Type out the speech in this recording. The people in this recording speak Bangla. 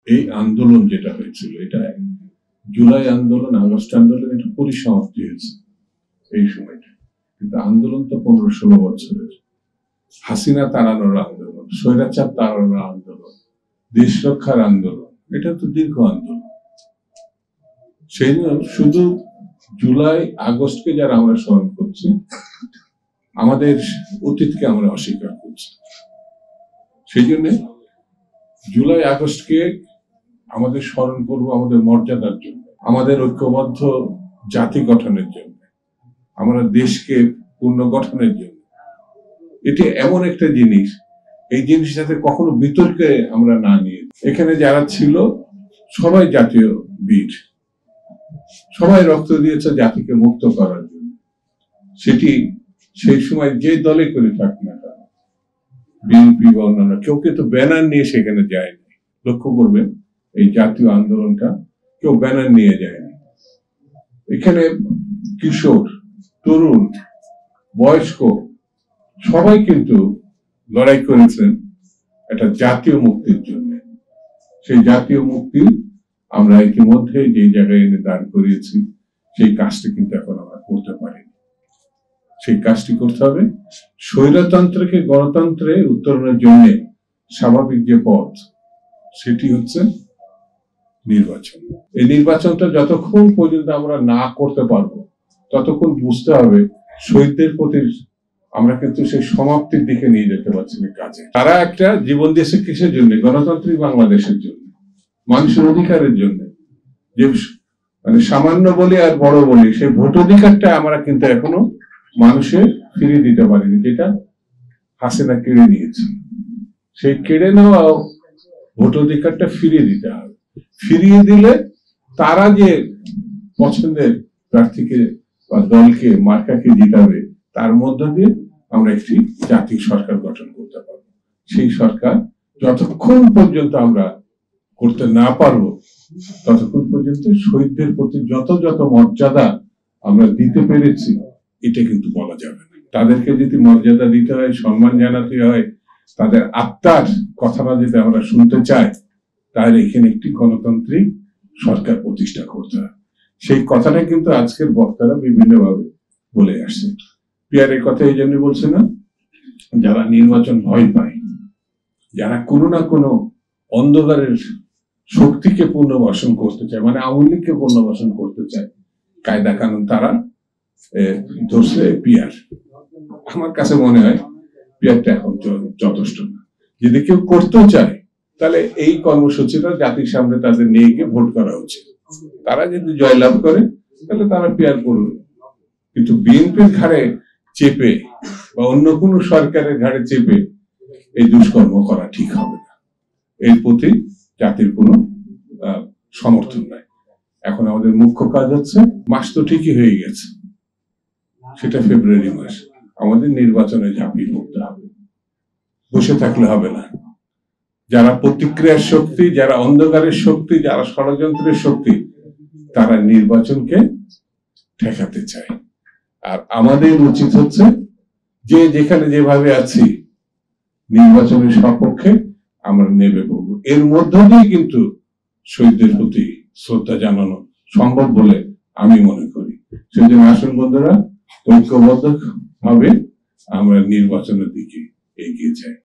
এই আন্দোলন যেটা হয়েছিল, এটা জুলাই আন্দোলন, আগস্ট আন্দোলন, এটা পরিসমাপ্তি হয়েছে এই সময়টা। কিন্তু আন্দোলন তো 15-16 বছরের। হাসিনা তাড়ানোর আন্দোলন, স্বৈরাচার তাড়ানোর আন্দোলন, দেশ রক্ষার আন্দোলন, এটা তো দীর্ঘ আন্দোলন। সেই জন্য শুধু জুলাই আগস্টকে যারা আমরা স্মরণ করছি, আমাদের অতীতকে আমরা অস্বীকার করছি। সেই জন্য জুলাই আগস্টকে আমাদের স্মরণ করবো আমাদের মর্যাদার জন্য, আমাদের ঐক্যবদ্ধ জাতি গঠনের জন্য, আমরা দেশকে পুনর্গঠনের জন্য। এটি এমন একটা জিনিস, এই জিনিস যাতে কখনো বিতর্কে আমরা না নিয়ে, এখানে যারা ছিল সবাই জাতীয় বীর, সবাই রক্ত দিয়েছে জাতিকে মুক্ত করার জন্য। সেটি সেই সময় যে দলে করে থাক না কেন, বিএনপি বা অন্যান্য, কেউ কিন্তু ব্যানার নিয়ে সেখানে যায়নি। লক্ষ্য করবেন এই জাতীয় আন্দোলনটা কেউ ব্যানার নিয়ে যায়নি। এখানে কিশোর, তরুণ, বয়স্ক সবাই কিন্তু লড়াই করেছেন একটা জাতীয় মুক্তির জন্য। সেই জাতীয় মুক্তি আমরা ইতিমধ্যে যে জায়গায় এনে দাঁড় করিয়েছি, সেই কাজটি কিন্তু এখন আমরা করতে পারিনি। সেই কাজটি করতে হবে। স্বৈরতন্ত্রকে গণতন্ত্রে উত্তরণের জন্য স্বাভাবিক যে পথ, সেটি হচ্ছে নির্বাচন। এই নির্বাচনটা যতক্ষণ পর্যন্ত আমরা না করতে পারবো, ততক্ষণ বুঝতে হবে শহীদদের প্রতি আমরা কিন্তু সেই সমাপ্তির দিকে নিয়ে যেতে পারছি না কাজে। তারা একটা জীবন দিয়েছে কিসের জন্য? গণতান্ত্রিক বাংলাদেশের জন্য, মানুষের অধিকারের জন্য। যে মানে সামান্য বলি আর বড় বলি, সেই ভোট অধিকারটা আমরা কিন্তু এখনো মানুষের ফিরিয়ে দিতে পারিনি, যেটা হাসিনা কেড়ে নিয়েছে। সেই কেড়ে নেওয়া ভোট অধিকারটা ফিরিয়ে দিতে হবে। ফিরিয়ে দিলে তারা যে পছন্দের প্রার্থীকে বা দলকে, মার্কাকে জিতাবে, তার মধ্য দিয়ে আমরা একটি জাতীয় সরকার গঠন করতে পারবো। সেই সরকার যতক্ষণ পর্যন্ত আমরা করতে না পারবো, ততক্ষণ পর্যন্ত শহীদদের প্রতি যত যত মর্যাদা আমরা দিতে পেরেছি, এটা কিন্তু বলা যাবে না। তাদেরকে যদি মর্যাদা দিতে হয়, সম্মান জানাতে হয়, তাদের আত্মার কথাটা যদি আমরা শুনতে চাই, তাহলে এখানে একটি গণতান্ত্রিক সরকার প্রতিষ্ঠা করতে হয়। সেই কথাটা কিন্তু আজকের বক্তারা বিভিন্নভাবে বলে আসছে। পিয়ারের কথা এই জন্য বলছে না, যারা নির্বাচন ভয় পায়, যারা কোনো না কোনো অন্ধকারের শক্তিকে পুনর্বাসন করতে চায়, মানে আওয়ামী লীগকে পুনর্বাসন করতে চায়, কায়দা কানুন তারা ধরছে পিয়ার। আমার কাছে মনে হয় পিয়ারটা এখন যথেষ্ট না। যদি কেউ করতেও চায়, তাহলে এই কর্মসূচিটা জাতির সামনে তাদের নিয়ে গিয়ে ভোট করা উচিত। তারা যদি জয়লাভ করে, তাহলে তারা পিয়ার করবে। কিন্তু বিএনপির ঘাড়ে চেপে বা অন্য কোন সরকারের ঘাড়ে চেপে এই দুষ্কর্ম করা ঠিক হবে না। এর প্রতি জাতির কোনো সমর্থন নাই। এখন আমাদের মুখ্য কাজ হচ্ছে, মাস তো ঠিকই হয়ে গেছে, সেটা ফেব্রুয়ারি মাস, আমাদের নির্বাচনে ঝাঁপিয়ে পড়তে হবে। বসে থাকলে হবে না। যারা প্রতিক্রিয়ার শক্তি, যারা অন্ধকারের শক্তি, যারা ষড়যন্ত্রের শক্তি, তারা নির্বাচনকে ঠেকাতে চায়। আর আমাদের উচিত হচ্ছে যে যেখানে যেভাবে আছি, নির্বাচনের সপক্ষে আমরা নেমে পড়ব। এর মধ্য দিয়ে কিন্তু শহীদদের প্রতি শ্রদ্ধা জানানো সম্ভব বলে আমি মনে করি। সেই জন্য আসল বন্ধুরা, ঐক্যবদ্ধ ভাবে আমরা নির্বাচনের দিকে এগিয়ে যাই।